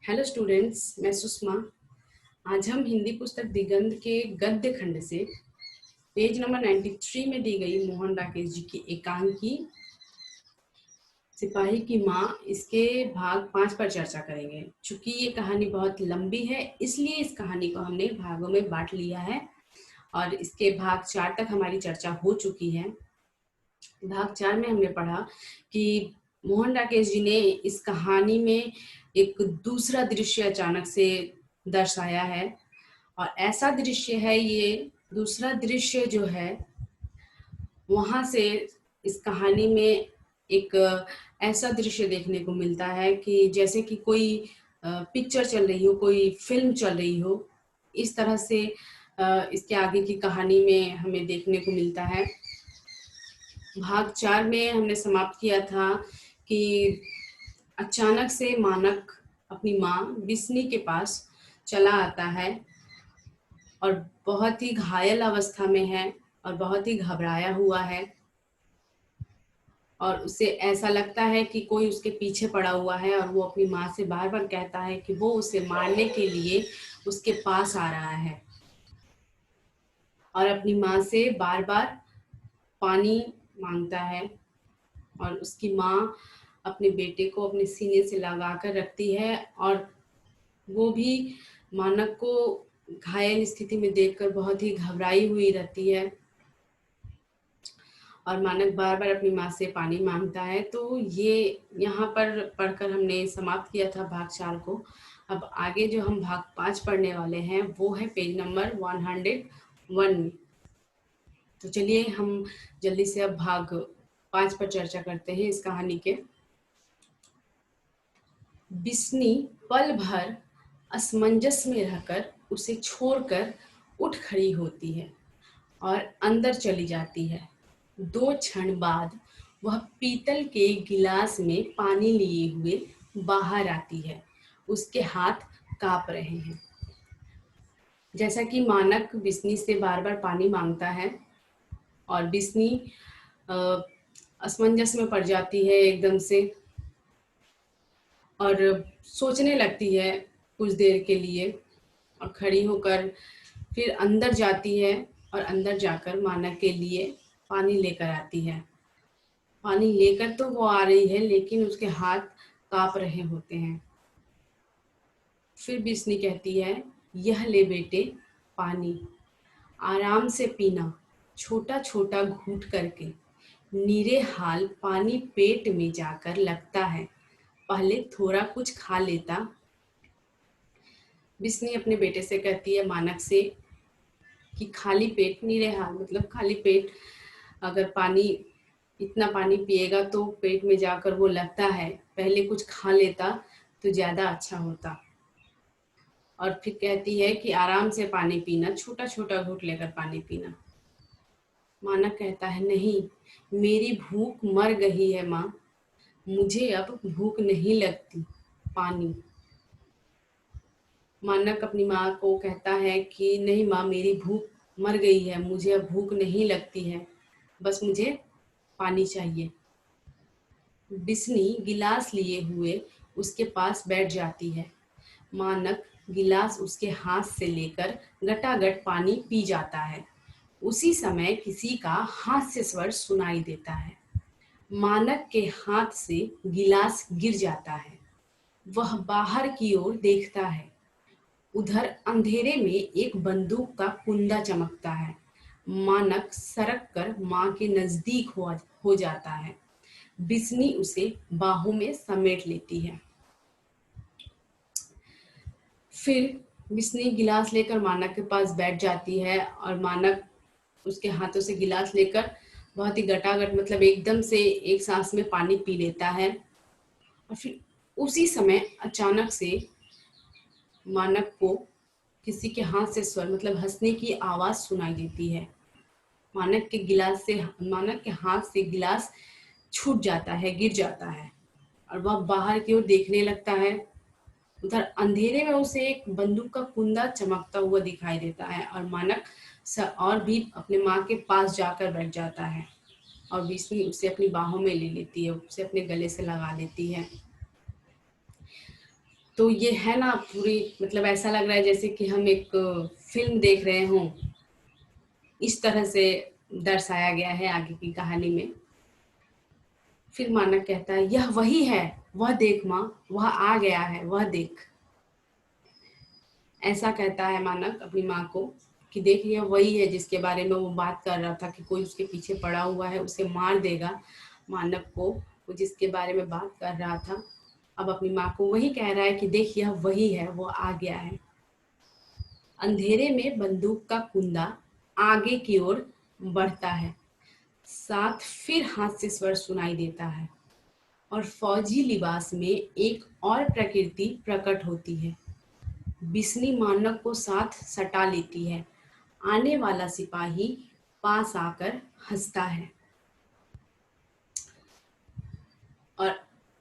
Hello students, मैं सुषमा। आज हम हिंदी पुस्तक दिगंत के गद्य खंड से पेज नंबर 93 में दी गई मोहन राकेश जी की एकांकी सिपाही की माँ इसके भाग 5 पर चर्चा करेंगे। चूंकि ये कहानी बहुत लंबी है, इसलिए इस कहानी को हमने भागों में बांट लिया है और इसके भाग 4 तक हमारी चर्चा हो चुकी है। भाग 4 में हमने पढ़ा कि मोहन राकेश जी ने इस कहानी में एक दूसरा दृश्य अचानक से दर्शाया है और ऐसा दृश्य है, ये दूसरा दृश्य जो है वहां से इस कहानी में एक ऐसा दृश्य देखने को मिलता है कि जैसे कि कोई पिक्चर चल रही हो, कोई फिल्म चल रही हो। इस तरह से इसके आगे की कहानी में हमें देखने को मिलता है। भाग 4 में हमने समाप्त किया था कि अचानक से मानक अपनी माँ बिस्नी के पास चला आता है और बहुत ही घायल अवस्था में है और बहुत ही घबराया हुआ है और उसे ऐसा लगता है कि कोई उसके पीछे पड़ा हुआ है और वो अपनी माँ से बार बार कहता है कि वो उसे मारने के लिए उसके पास आ रहा है और अपनी माँ से बार बार पानी मांगता है। और उसकी माँ अपने बेटे को अपने सीने से लगा कर रखती है और वो भी मानक को घायल स्थिति में देखकर बहुत ही घबराई हुई रहती है और मानक बार बार अपनी माँ से पानी मांगता है। तो ये यहाँ पर पढ़कर हमने समाप्त किया था भाग 4 को। अब आगे जो हम भाग 5 पढ़ने वाले हैं वो है पेज नंबर 101 में। तो चलिए हम जल्दी से अब भाग 5 पर चर्चा करते हैं इस कहानी के। बिस्नी पल भर असमंजस में रहकर उसे छोड़कर उठ खड़ी होती है और अंदर चली जाती है। 2 क्षण बाद वह पीतल के गिलास में पानी लिए हुए बाहर आती है। उसके हाथ कांप रहे हैं। जैसा कि मानक बिस्नी से बार बार पानी मांगता है और बिस्नी असमंजस में पड़ जाती है एकदम से और सोचने लगती है कुछ देर के लिए और खड़ी होकर फिर अंदर जाती है और अंदर जाकर मानक के लिए पानी लेकर आती है। पानी लेकर तो वो आ रही है लेकिन उसके हाथ कांप रहे होते हैं। फिर बिस्नी कहती है, यह ले बेटे पानी, आराम से पीना, छोटा छोटा घूंट करके। नीरे हाल पानी पेट में जाकर लगता है, पहले थोड़ा कुछ खा लेता। बिस्नी अपने बेटे से कहती है मानक से कि खाली पेट, नीरे हाल मतलब खाली पेट अगर पानी इतना पानी पिएगा तो पेट में जाकर वो लगता है, पहले कुछ खा लेता तो ज्यादा अच्छा होता। और फिर कहती है कि आराम से पानी पीना, छोटा छोटा घूंट लेकर पानी पीना। मानक कहता है, नहीं, मेरी भूख मर गई है माँ, मुझे अब भूख नहीं लगती, पानी। मानक अपनी माँ को कहता है कि नहीं माँ, मेरी भूख मर गई है, मुझे अब भूख नहीं लगती है, बस मुझे पानी चाहिए। बिस्नी गिलास लिए हुए उसके पास बैठ जाती है। मानक गिलास उसके हाथ से लेकर गटागट पानी पी जाता है। उसी समय किसी का हास्य स्वर सुनाई देता है। मानक के हाथ से गिलास गिर जाता है। वह बाहर की ओर देखता है। उधर अंधेरे में एक बंदूक का कुंदा चमकता है। मानक सरक कर माँ के नजदीक हो जाता है। बिस्नी उसे बाहों में समेट लेती है। फिर बिस्नी गिलास लेकर मानक के पास बैठ जाती है और मानक उसके हाथों से गिलास लेकर बहुत ही गटागट मतलब एकदम से एक सांस में पानी पी लेता है। और फिर उसी समय अचानक से मानक को किसी के हाथ से स्वर मतलब हंसने की आवाज सुनाई देती है। मानक के हाथ से गिलास छूट जाता है, गिर जाता है और वह बाहर की ओर देखने लगता है। उधर अंधेरे में उसे एक बंदूक का कुंदा चमकता हुआ दिखाई देता है और मानक और भी अपने माँ के पास जाकर बैठ जाता है और बिस्नी उसे अपनी बाहों में ले लेती है, उसे अपने गले से लगा लेती है। तो ये है ना पूरी, मतलब ऐसा लग रहा है जैसे कि हम एक फिल्म देख रहे हों, इस तरह से दर्शाया गया है आगे की कहानी में। फिर मानक कहता है, यह वही है, वह देख माँ, वह आ गया है, वह देख। ऐसा कहता है मानक अपनी माँ को कि देख, यह वही है जिसके बारे में वो बात कर रहा था कि कोई उसके पीछे पड़ा हुआ है, उसे मार देगा। मानक को वो जिसके बारे में बात कर रहा था, अब अपनी माँ को वही कह रहा है कि देख, यह वही है, वो आ गया है। अंधेरे में बंदूक का कुंदा आगे की ओर बढ़ता है, साथ फिर हाथ से स्वर सुनाई देता है, और फौजी लिबास में एक और प्रकृति प्रकट होती है। बिस्नी मानक को साथ सटा लेती है। आने वाला सिपाही पास आकर हंसता है, और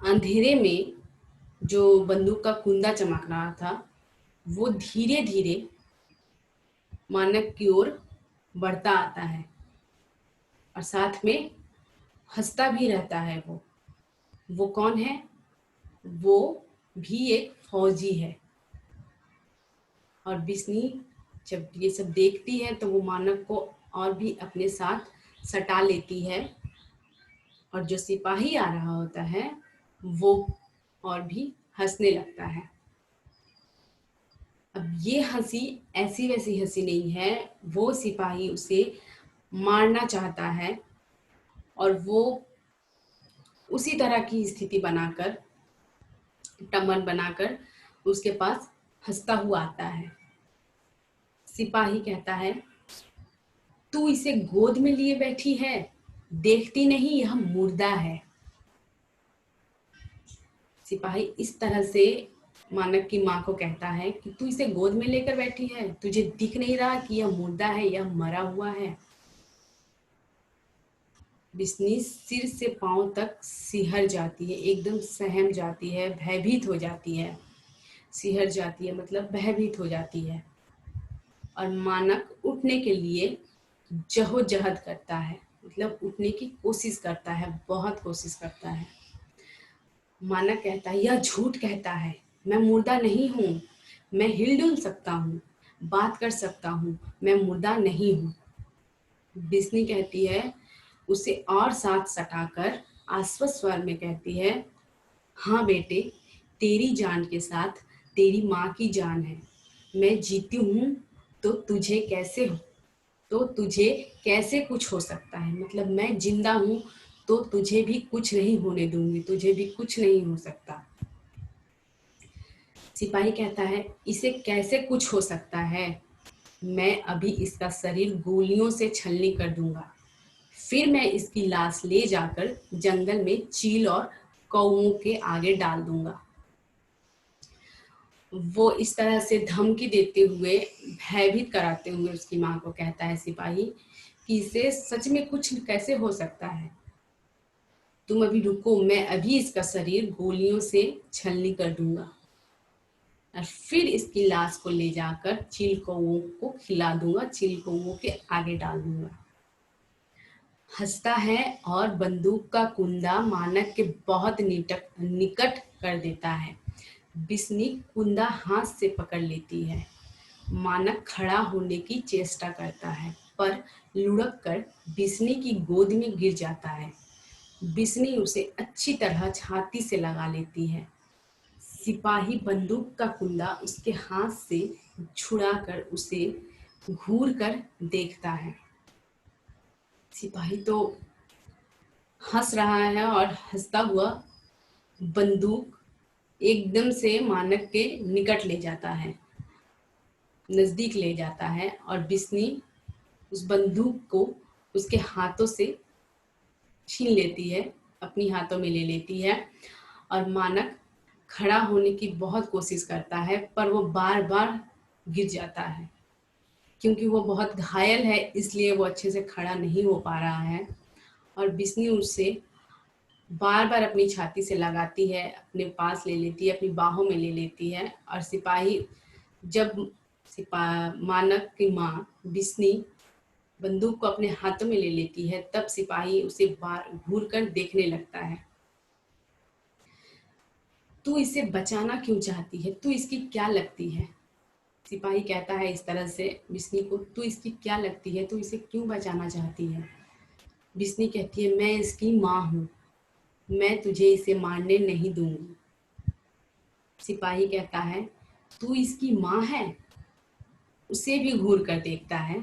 अंधेरे में जो बंदूक का कुंदा चमक रहा था वो धीरे धीरे मानक की ओर बढ़ता आता है, और साथ में हंसता भी रहता है। वो कौन है? वो भी एक फौजी है। और बिस्नी जब ये सब देखती है तो वो मानक को और भी अपने साथ सटा लेती है, और जो सिपाही आ रहा होता है वो और भी हंसने लगता है। अब ये हंसी ऐसी वैसी हंसी नहीं है, वो सिपाही उसे मारना चाहता है, और वो उसी तरह की स्थिति बनाकर, टमन बनाकर उसके पास हंसता हुआ आता है। सिपाही कहता है, तू इसे गोद में लिए बैठी है, देखती नहीं यह मुर्दा है। सिपाही इस तरह से मानक की माँ को कहता है कि तू इसे गोद में लेकर बैठी है, तुझे दिख नहीं रहा कि यह मुर्दा है, यह मरा हुआ है। बिस्नी सिर से पांव तक सिहर जाती है, एकदम सहम जाती है, भयभीत हो जाती है। सिहर जाती है मतलब भयभीत हो जाती है, और मानक उठने के लिए जहोजहद करता है, मतलब उठने की कोशिश करता है, बहुत कोशिश करता है। मानक कहता है, यह झूठ कहता है, मैं मुर्दा नहीं हूँ, मैं हिलडुल सकता हूँ, बात कर सकता हूँ, मैं मुर्दा नहीं हूँ। बिस्नी कहती है, उसे और साथ सटाकर आश्वस्त स्वर में कहती है, हाँ बेटे, तेरी जान के साथ तेरी माँ की जान है। मैं जीती हूँ तो तुझे कैसे हो, तो तुझे कैसे कुछ हो सकता है, मतलब मैं जिंदा हूँ तो तुझे भी कुछ नहीं होने दूंगी, तुझे भी कुछ नहीं हो सकता। सिपाही कहता है, इसे कैसे कुछ हो सकता है, मैं अभी इसका शरीर गोलियों से छलनी कर दूंगा, फिर मैं इसकी लाश ले जाकर जंगल में चील और कौओं के आगे डाल दूंगा। वो इस तरह से धमकी देते हुए, भयभीत कराते हुए उसकी माँ को कहता है सिपाही कि इसे सच में कुछ कैसे हो सकता है, तुम अभी रुको, मैं अभी इसका शरीर गोलियों से छलनी कर दूंगा, और फिर इसकी लाश को ले जाकर चील कौओं को खिला दूंगा, चील कौओं के आगे डाल दूंगा। हंसता है और बंदूक का कुंदा मानक के बहुत निकट कर देता है। बिस्नी कुंदा हाथ से पकड़ लेती है। मानक खड़ा होने की चेष्टा करता है, पर लुढ़क कर बिस्नी की गोद में गिर जाता है। बिस्नी उसे अच्छी तरह छाती से लगा लेती है। सिपाही बंदूक का कुंदा उसके हाथ से छुड़ाकर उसे घूर कर देखता है। सिपाही तो हंस रहा है, और हंसता हुआ बंदूक एकदम से मानक के निकट ले जाता है, नजदीक ले जाता है, और बिस्नी उस बंदूक को उसके हाथों से छीन लेती है, अपनी हाथों में ले लेती है। और मानक खड़ा होने की बहुत कोशिश करता है, पर वो बार बार गिर जाता है, क्योंकि वो बहुत घायल है, इसलिए वो अच्छे से खड़ा नहीं हो पा रहा है। और बिस्नी उससे बार बार अपनी छाती से लगाती है, अपने पास ले लेती है, अपनी बाहों में ले लेती है। और सिपाही जब मानक की माँ बिस्नी बंदूक को अपने हाथों में ले लेती है, तब सिपाही उसे बार घूर कर देखने लगता है। तू इसे बचाना क्यों चाहती है, तू इसकी क्या लगती है। सिपाही कहता है इस तरह से बिस्नी को, तू इसकी क्या लगती है, तू इसे क्यों बचाना चाहती है। बिस्नी कहती है, मैं इसकी माँ हूँ, मैं तुझे इसे मारने नहीं दूंगी। सिपाही कहता है, तू इसकी माँ है। उसे भी घूर कर देखता है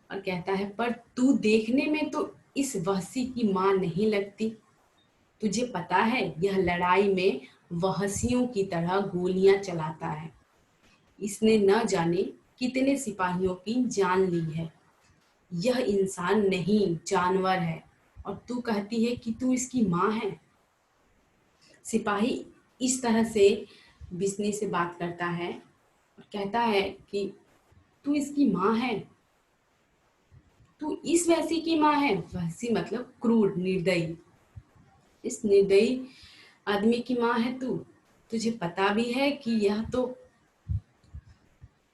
और कहता है, पर तू देखने में तो इस वहसी की माँ नहीं लगती। तुझे पता है यह लड़ाई में वहसियों की तरह गोलियां चलाता है। इसने न जाने कितने सिपाहियों की जान ली है। यह इंसान नहीं जानवर है, और तू कहती है कि तू इसकी माँ है। सिपाही इस तरह से बिस्नी से बात करता है और कहता है कि तू इसकी माँ है, तू इस वैसी की माँ है। वैसी मतलब क्रूर, निर्दयी। इस निर्दयी आदमी की माँ है तू। तुझे पता भी है कि यह तो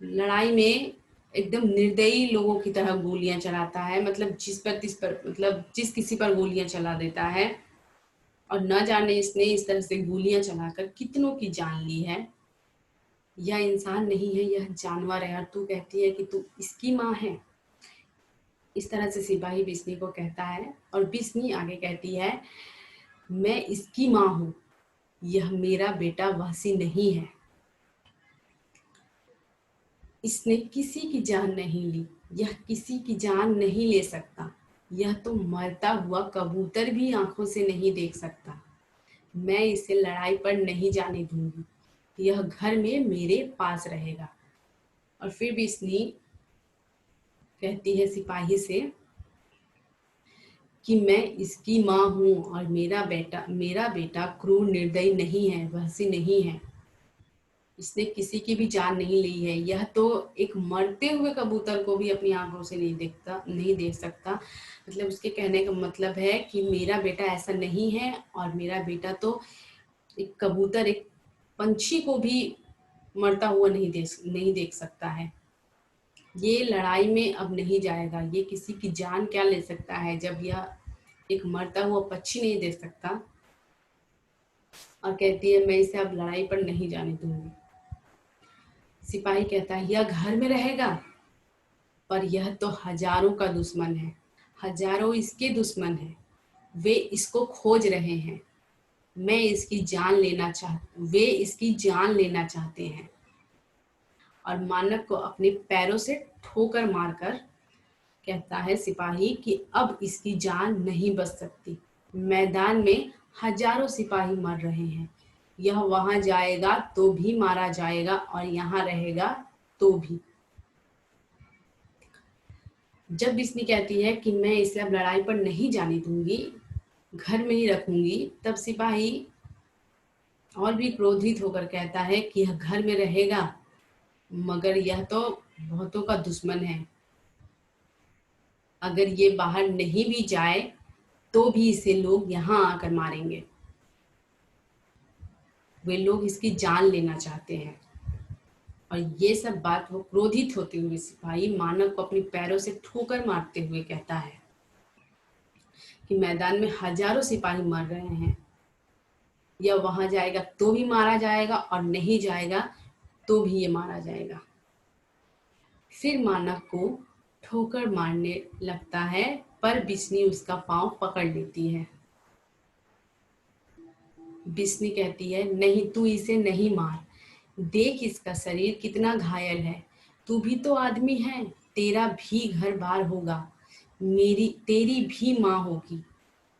लड़ाई में एकदम निर्दयी लोगों की तरह गोलियां चलाता है, मतलब जिस पर तिस पर, मतलब जिस किसी पर गोलियां चला देता है। और न जाने इसने इस तरह से गोलियां चलाकर कितनों की जान ली है। यह इंसान नहीं है, यह जानवर है, और तू कहती है कि तू इसकी माँ है। इस तरह से सिपाही बिस्नी को कहता है, और बिस्नी आगे कहती है, मैं इसकी माँ हूँ, यह मेरा बेटा वहसी नहीं है। इसने किसी की जान नहीं ली, यह किसी की जान नहीं ले सकता। यह तो मरता हुआ कबूतर भी आंखों से नहीं देख सकता। मैं इसे लड़ाई पर नहीं जाने दूंगी, यह घर में मेरे पास रहेगा। और फिर भी बिस्नी कहती है सिपाही से कि मैं इसकी माँ हूँ, और मेरा बेटा क्रूर निर्दयी नहीं है, वहसी नहीं है। इसने किसी की भी जान नहीं ली है। यह तो एक मरते हुए कबूतर को भी अपनी आंखों से नहीं देख सकता। मतलब उसके कहने का मतलब है कि मेरा बेटा ऐसा नहीं है, और मेरा बेटा तो एक कबूतर, एक पंछी को भी मरता हुआ नहीं देख सकता है। ये लड़ाई में अब नहीं जाएगा, ये किसी की जान क्या ले सकता है जब यह एक मरता हुआ पक्षी नहीं देख सकता। और कहती है, मैं इसे अब लड़ाई पर नहीं जाने दूंगी। सिपाही कहता है, यह घर में रहेगा, पर यह तो हजारों का दुश्मन है, हजारों इसके दुश्मन हैं। वे इसको खोज रहे हैं। वे इसकी जान लेना चाहते हैं। और मानव को अपने पैरों से ठोकर मारकर कहता है सिपाही कि अब इसकी जान नहीं बच सकती। मैदान में हजारों सिपाही मर रहे हैं। यह वहां जाएगा तो भी मारा जाएगा, और यहाँ रहेगा तो भी। जब बिस्नी कहती है कि मैं इसे अब लड़ाई पर नहीं जाने दूंगी, घर में ही रखूंगी, तब सिपाही और भी क्रोधित होकर कहता है कि यह घर में रहेगा, मगर यह तो बहुतों का दुश्मन है। अगर ये बाहर नहीं भी जाए तो भी इसे लोग यहाँ आकर मारेंगे। वे लोग इसकी जान लेना चाहते हैं। और ये सब बात वो क्रोधित होते हुए सिपाही मानव को अपने पैरों से ठोकर मारते हुए कहता है कि मैदान में हजारों सिपाही मर रहे हैं। यह वहां जाएगा तो भी मारा जाएगा, और नहीं जाएगा तो भी ये मारा जाएगा। फिर मानव को ठोकर मारने लगता है, पर बिस्नी उसका पांव पकड़ लेती है। बिस्नी कहती है, नहीं, तू इसे नहीं मार। देख इसका शरीर कितना घायल है। तू भी तो आदमी है, तेरा भी घर बार होगा, तेरी भी माँ होगी।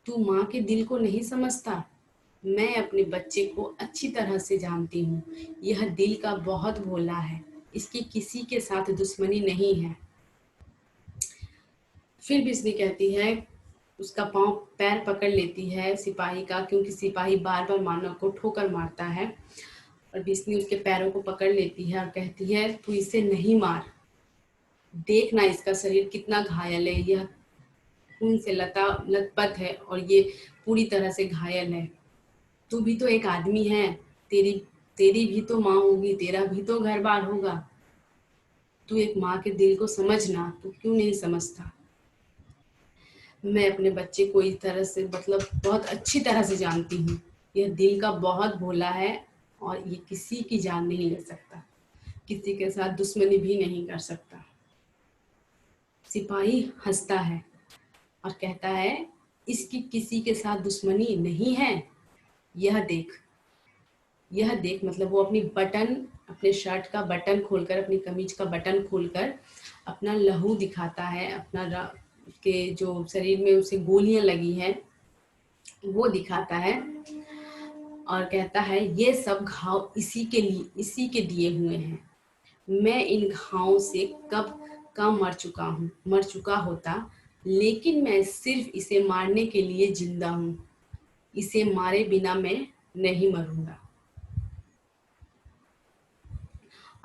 तू माँ के दिल को नहीं समझता। मैं अपने बच्चे को अच्छी तरह से जानती हूँ। यह दिल का बहुत भोला है, इसकी किसी के साथ दुश्मनी नहीं है। फिर बिस्नी कहती है, उसका पैर पकड़ लेती है सिपाही का, क्योंकि सिपाही बार बार मानव को ठोकर मारता है। और बिस्नी उसके पैरों को पकड़ लेती है और कहती है, तू इसे नहीं मार। देखना इसका शरीर कितना घायल है, यह खून से लथपथ है, और ये पूरी तरह से घायल है। तू भी तो एक आदमी है, तेरी तेरी भी तो माँ होगी, तेरा भी तो घर बार होगा। तू एक माँ के दिल को समझना, तू क्यों नहीं समझता। मैं अपने बच्चे को इस तरह से, मतलब बहुत अच्छी तरह से जानती हूँ। यह दिल का बहुत भोला है, और ये किसी की जान नहीं ले सकता, किसी के साथ दुश्मनी भी नहीं कर सकता। सिपाही हंसता है और कहता है, इसकी किसी के साथ दुश्मनी नहीं है, यह देख। यह देख मतलब वो अपने शर्ट का बटन खोलकर, अपनी कमीज का बटन खोलकर अपना लहू दिखाता है, उसके जो शरीर में उसे गोलियां लगी हैं वो दिखाता है और कहता है, ये सब घाव इसी के दिए हुए हैं। मैं इन घावों से कब का मर चुका होता, लेकिन मैं सिर्फ इसे मारने के लिए जिंदा हूँ। इसे मारे बिना मैं नहीं मरूंगा।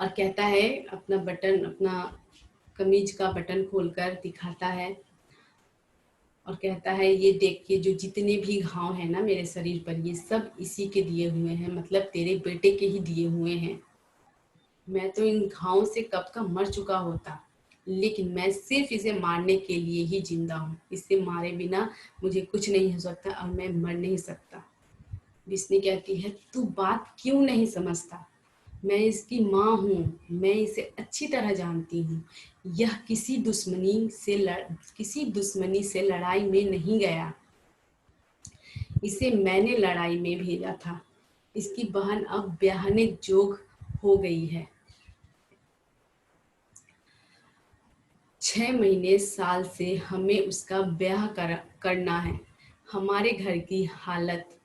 और कहता है, अपना कमीज का बटन खोलकर दिखाता है और कहता है, ये देखिए, जो जितने भी घाव हैं ना मेरे शरीर पर, ये सब इसी के दिए हुए हैं, मतलब तेरे बेटे के ही दिए हुए हैं। मैं तो इन घावों से कब का मर चुका होता, लेकिन मैं सिर्फ इसे मारने के लिए ही जिंदा हूँ। इसे मारे बिना मुझे कुछ नहीं हो सकता और मैं मर नहीं सकता। विष्णु कहती है, तू बात क्यों नहीं समझता? मैं इसकी माँ हूँ, मैं इसे अच्छी तरह जानती हूँ। यह किसी दुश्मनी से लड़ाई में नहीं गया। इसे मैंने लड़ाई में भेजा था। इसकी बहन अब ब्याहने जोग हो गई है। 6 महीने साल से हमें उसका करना है। हमारे घर की हालत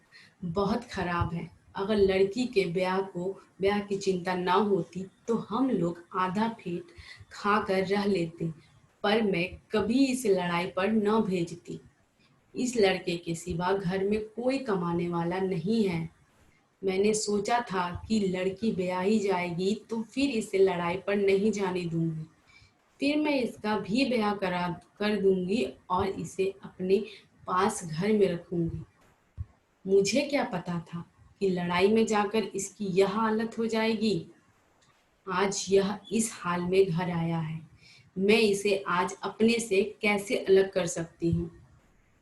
बहुत खराब है। अगर लड़की के ब्याह की चिंता ना होती तो हम लोग आधा पेट खाकर रह लेते, पर मैं कभी इस लड़ाई पर न भेजती। इस लड़के के सिवा घर में कोई कमाने वाला नहीं है। मैंने सोचा था कि लड़की ब्याही जाएगी तो फिर इसे लड़ाई पर नहीं जाने दूंगी। फिर मैं इसका भी ब्याह कर दूंगी और इसे अपने पास घर में रखूंगी। मुझे क्या पता था कि लड़ाई में जाकर इसकी यह हालत हो जाएगी। आज यह इस हाल में घर आया है। मैं इसे आज अपने से कैसे अलग कर सकती हूँ?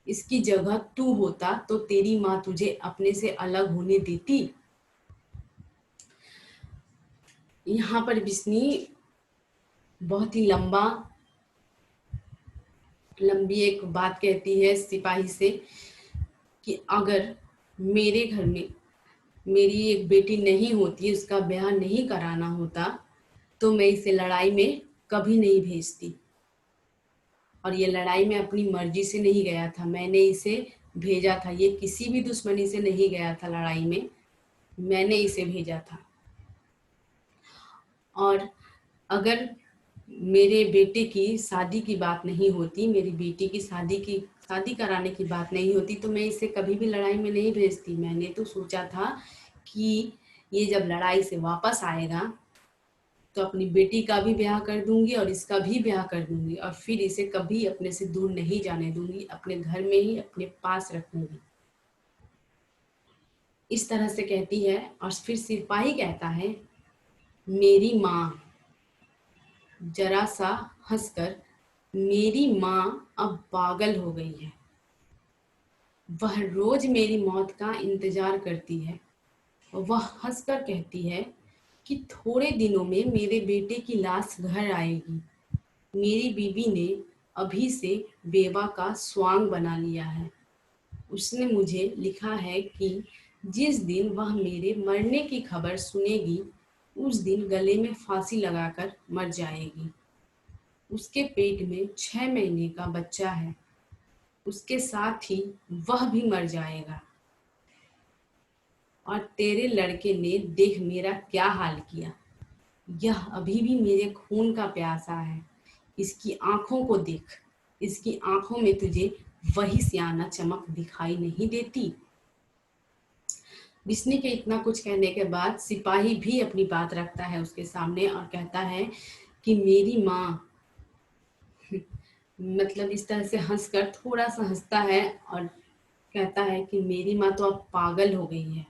इसकी जगह तू होता तो तेरी माँ तुझे अपने से अलग होने देती? यहाँ पर बिस्नी बहुत ही लंबी एक बात कहती है सिपाही से कि अगर मेरे घर में मेरी एक बेटी नहीं होती, उसका ब्याह नहीं कराना होता, तो मैं इसे लड़ाई में कभी नहीं भेजती। और ये लड़ाई में अपनी मर्जी से नहीं गया था, मैंने इसे भेजा था। ये किसी भी दुश्मनी से नहीं गया था लड़ाई में, मैंने इसे भेजा था। और अगर मेरे बेटे की शादी की बात नहीं होती, मेरी बेटी की शादी कराने की बात नहीं होती, तो मैं इसे कभी भी लड़ाई में नहीं भेजती। मैंने तो सोचा था कि ये जब लड़ाई से वापस आएगा तो अपनी बेटी का भी ब्याह कर दूंगी और इसका भी ब्याह कर दूंगी, और फिर इसे कभी अपने से दूर नहीं जाने दूंगी, अपने घर में ही अपने पास रखूंगी। इस तरह से कहती है। और फिर सिपाही कहता है, मेरी माँ, जरा सा हंसकर, मेरी माँ अब पागल हो गई है। वह रोज मेरी मौत का इंतजार करती है। वह हंसकर कहती है कि थोड़े दिनों में मेरे बेटे की लाश घर आएगी। मेरी बीवी ने अभी से बेवा का स्वांग बना लिया है। उसने मुझे लिखा है कि जिस दिन वह मेरे मरने की खबर सुनेगी, उस दिन गले में फांसी लगाकर मर जाएगी। उसके पेट में 6 महीने का बच्चा है। उसके साथ ही वह भी मर जाएगा। और तेरे लड़के ने देख मेरा क्या हाल किया। यह अभी भी मेरे खून का प्यासा है। इसकी आंखों को देख। इसकी आंखों में तुझे वही सियाना चमक दिखाई नहीं देती? विष्णु के इतना कुछ कहने के बाद सिपाही भी अपनी बात रखता है उसके सामने और कहता है कि मेरी माँ, मतलब इस तरह से हंसकर, थोड़ा सा हंसता है और कहता है कि मेरी माँ तो अब पागल हो गई है।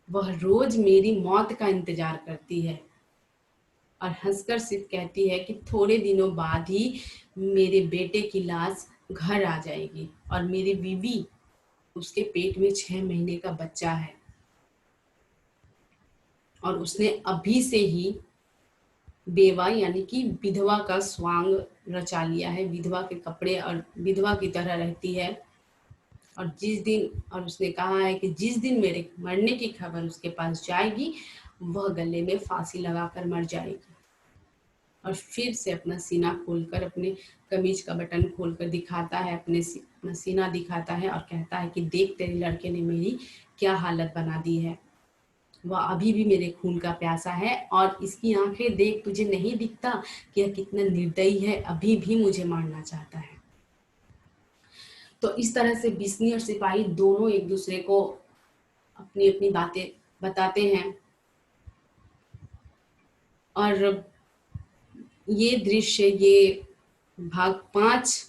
वह रोज मेरी मौत का इंतजार करती है। और हंसकर सिर्फ कहती है कि थोड़े दिनों बाद ही मेरे बेटे की लाश घर आ जाएगी और मेरी बीवी, उसके पेट में 6 महीने का बच्चा है। और उसने अभी से ही बेवा यानी कि विधवा का स्वांग रचा लिया है, विधवा के कपड़े और विधवा की तरह रहती है। और उसने कहा है कि जिस दिन मेरे मरने की खबर उसके पास जाएगी, वह गले में फांसी लगाकर मर जाएगी। और फिर से अपना सीना खोलकर, अपने कमीज का बटन खोलकर दिखाता है, अपना सीना दिखाता है और कहता है कि देख तेरे लड़के ने मेरी क्या हालत बना दी है। वह अभी भी मेरे खून का प्यासा है और इसकी आंखें देख, तुझे नहीं दिखता कि यह कितना निर्दयी है, अभी भी मुझे मारना चाहता है। तो इस तरह से बिस्नी और सिपाही दोनों एक दूसरे को अपनी अपनी बातें बताते हैं। और ये दृश्य, ये भाग 5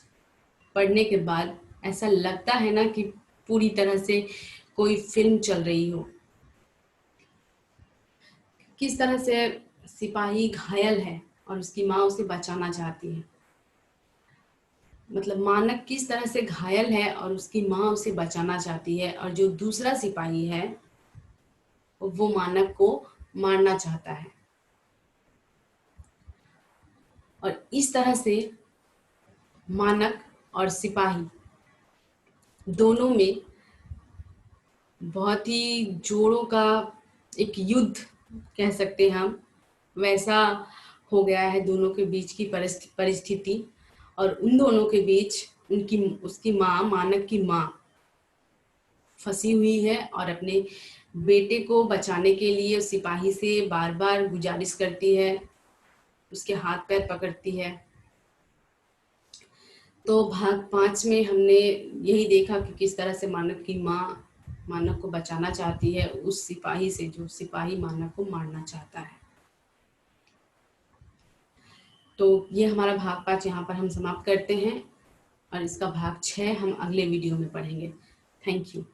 पढ़ने के बाद ऐसा लगता है ना कि पूरी तरह से कोई फिल्म चल रही हो। किस तरह से सिपाही घायल है और उसकी माँ उसे बचाना चाहती है। मतलब मानक किस तरह से घायल है और उसकी माँ उसे बचाना चाहती है, और जो दूसरा सिपाही है वो मानक को मारना चाहता है। और इस तरह से मानक और सिपाही दोनों में बहुत ही जोड़ों का एक युद्ध कह सकते हैं हम, वैसा हो गया है दोनों के बीच की परिस्थिति। और उन दोनों के बीच उसकी माँ, मानक की माँ फंसी हुई है और अपने बेटे को बचाने के लिए उस सिपाही से बार बार गुजारिश करती है, उसके हाथ पैर पकड़ती है। तो भाग 5 में हमने यही देखा कि किस तरह से मानक की माँ मानक को बचाना चाहती है उस सिपाही से, जो सिपाही मानक को मारना चाहता है। तो ये हमारा भाग 5 यहाँ पर हम समाप्त करते हैं और इसका भाग 6 हम अगले वीडियो में पढ़ेंगे। Thank you.